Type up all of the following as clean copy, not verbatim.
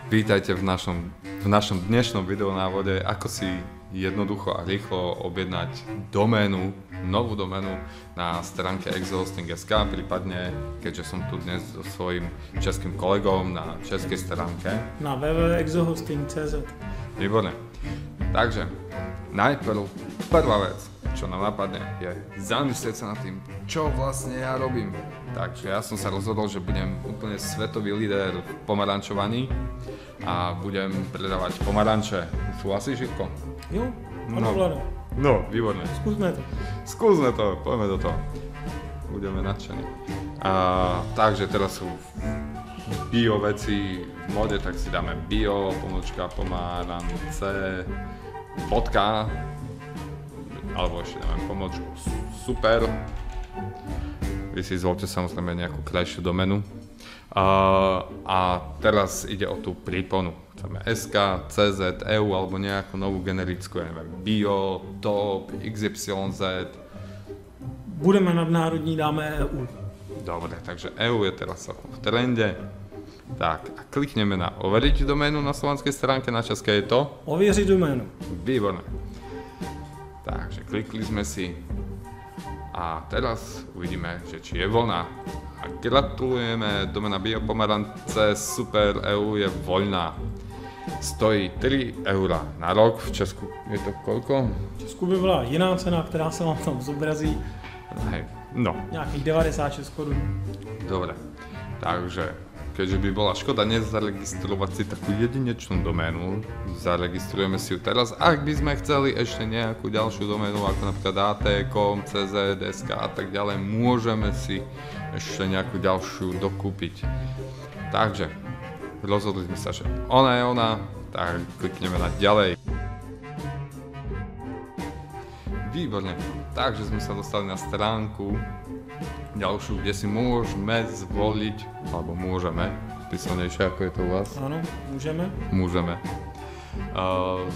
Vítajte v našom dnešnom videonávode, ako si jednoducho a rýchlo objednať doménu, novú doménu na stránke exohosting.sk, prípadne, keďže som tu dnes so svojím českým kolegom na českej stránke. Na www.exohosting.cz. Výborne. Takže, najprv prvá vec, čo nám napadne, je zamyslieť sa nad tým, čo vlastne ja robím. Takže ja som sa rozhodol, že budem úplne svetový líder v pomarančovaní a budem predávať pomaranče. Súhlasíš, Živko? Jo, ano, Vlado. No, výborné. Skúsme to. Poďme do toho. Budeme nadšení. Takže teraz sú bio veci v mode, tak si dáme bio, pomarance, bodka, alebo ešte dáme pomočku super. Vy si zvolte samozrejme nejakú krajšiu domenu. A teraz ide o tú príponu. Chceme SK, CZ, EU alebo nejakú novú generickú, ja neviem, bio, top, XYZ. Budeme nadnárodní, dáme EU. Dobre, takže EU je teraz v trende. Tak, a klikneme na overiť doménu na slovenskej stránke, na českej je to? Ověřit doménu. Výborné. Takže klikli sme si a teraz uvidíme, že či je voľná. A gratulujeme, doména biopomarance super EU je voľná. Stojí 3 € na rok, v Česku je to koľko? V Česku by byla jiná cena, která se vám tam zobrazí. Hej, no. Nějakých 96 korun. Dobre, takže keďže by bola škoda nezaregistrovať si takú jedinečnú doménu, zaregistrujeme si ju teraz. Ak by sme chceli ešte nejakú ďalšiu doménu, ako napríklad AT.com, CZ, SK a tak ďalej, môžeme si ešte nejakú ďalšiu dokúpiť. Takže rozhodli sme sa, že ona je ona, tak klikneme na ďalej. Výborne, takže sme sa dostali na stránku ďalšiu, kde si môžeme zvoliť, alebo môžeme, písomnejšie ako je to u vás? Áno, môžeme. Môžeme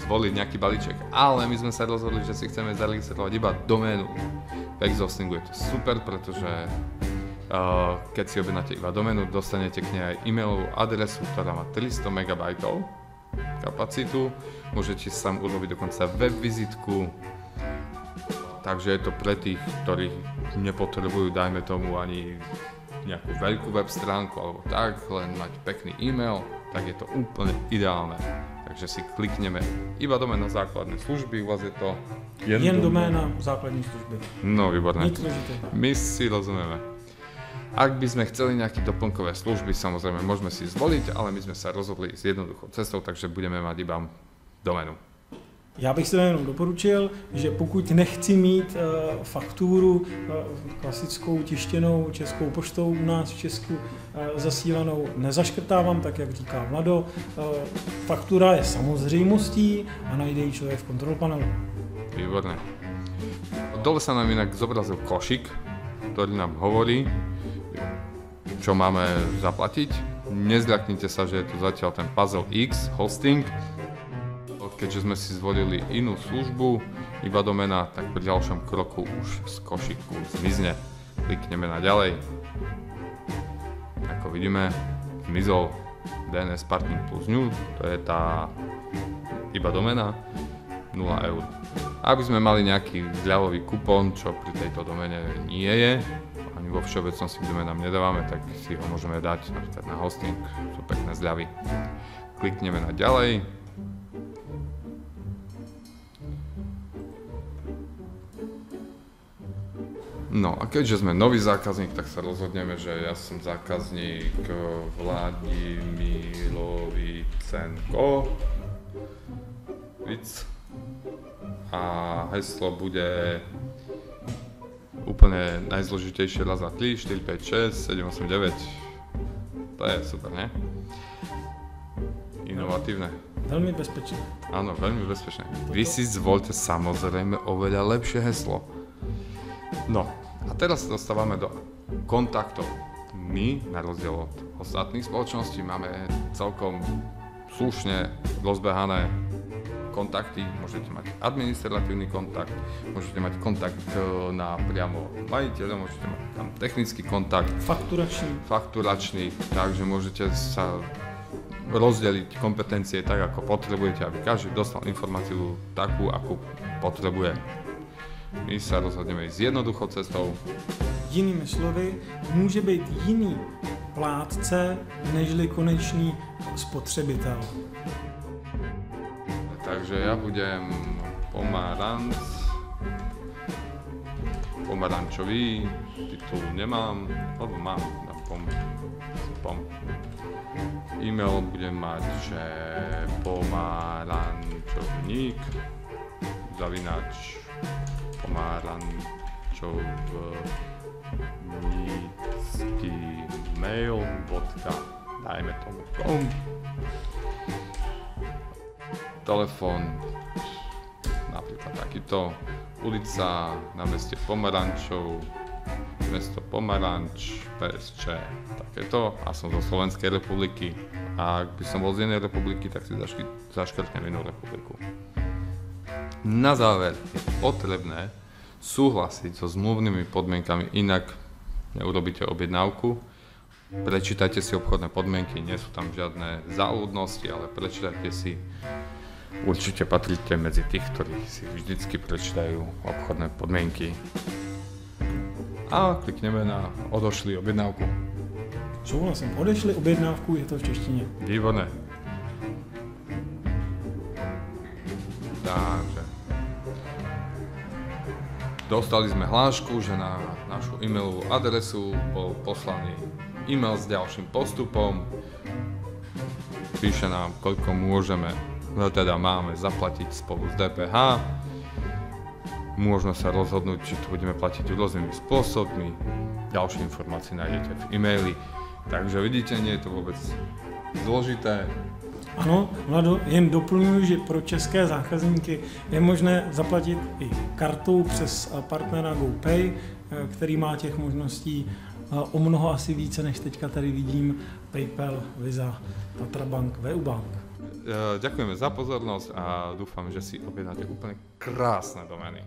zvoliť nejaký balíček, ale my sme sa rozhodli, že si chceme zaregistrovať iba doménu. V Exohostingu je to super, pretože keď si objednáte iba doménu, dostanete k nej aj e-mailovú adresu, ktorá má 300 MB kapacitu, môžete si tam urobiť dokonca web vizitku. Takže je to pre tých, ktorí nepotrebujú, dajme tomu, ani nejakú veľkú web stránku alebo tak, len mať pekný e-mail, tak je to úplne ideálne. Takže si klikneme iba doména základné služby, u vás je to jen doména základní služby. No, výborné. Nic zložité. My si rozumieme. Ak by sme chceli nejaké doplnkové služby, samozrejme môžeme si zvoliť, ale my sme sa rozhodli s jednoduchou cestou, takže budeme mať iba doménu. Já bych si jenom doporučil, že pokud nechci mít fakturu klasickou tištěnou Českou poštou u nás v Česku zasílanou, nezaškrtávám, tak jak říká Vlado. Faktura je samozřejmostí a najde ji člověk v kontrol panelu. Výborné. Dole sa nám inak zobrazil košík, ktorý nám hovorí, čo máme zaplatiť. Nezľaknite sa, že je tu zatiaľ ten Puzzle X hosting. Keďže sme si zvolili inú službu, iba doména, tak pri ďalšom kroku už z košíku zmizne. Klikneme na ďalej. Ako vidíme, zmizol DNS Parking plus New, to je tá iba doména, 0 €. Aby sme mali nejaký zľavový kupón, čo pri tejto doméne nie je, ani vo všeobecnosti k doménám nedávame, tak si ho môžeme dať napríklad na hosting, sú pekné zľavy. Klikneme na ďalej. No a keďže sme nový zákazník, tak sa rozhodneme, že ja som zákazník Vladimirovicenko a heslo bude úplne najzložitejšie raz, 2, 3, 4, 5, 6, 7, 8, 9. To je super, ne? Inovatívne. Veľmi bezpečné. Áno, veľmi bezpečné. Vy si zvolte samozrejme oveľa lepšie heslo. No, a teraz sa dostávame do kontaktov. My, na rozdiel od ostatných spoločností, máme celkom slušne rozbehané kontakty. Môžete mať administratívny kontakt, môžete mať kontakt na priamo majiteľa, môžete mať tam technický kontakt. Fakturačný. Takže môžete sa rozdeliť kompetencie tak, ako potrebujete, aby každý dostal informáciu takú, akú potrebuje. My sa rozhodneme ísť jednoduchou cestou. Jinými slovy, může být jiný plátce, nežli konečný spotřebitel. Takže ja budem pomarančový, titul nemám, alebo mám na pom. E-mail budem mať, že pomarančovník pomarančovnícky mail dajme tomu com. Telefón napríklad takýto, ulica na meste Pomarančov, mesto Pomaranč, PSČ, takéto, a som zo Slovenskej republiky. A ak by som bol z inej republiky, tak si zaškrtnem inú republiku. Na záver je potrebné súhlasiť so zmluvnými podmienkami, inak neurobíte objednávku. Prečítajte si obchodné podmienky, nie sú tam žiadne záľudnosti, ale prečítajte si. Určite patríte medzi tých, ktorí si vždycky prečítajú obchodné podmienky. A klikneme na odošli objednávku. Souhlasím, odešli objednávku, je to v češtině. Výborné. Takže dostali sme hlášku, že na našu e-mailovú adresu bol poslaný e-mail s ďalším postupom. Píše nám, koľko máme zaplatiť spolu s DPH. Môžeme sa rozhodnúť, či to budeme platiť rôznymi spôsobmi. Ďalšie informácie nájdete v e-maili. Takže vidíte, nie je to vôbec zložité. Ano, Vlado, jen doplňuji, že pro české zákazníky je možné zaplatit i kartou přes partnera GoPay, který má těch možností o mnoho asi více, než teďka tady vidím, PayPal, Visa, Tatrabank, VU Bank. Ďakujeme za pozornosť a dúfam, že si objednáte úplne krásne domény.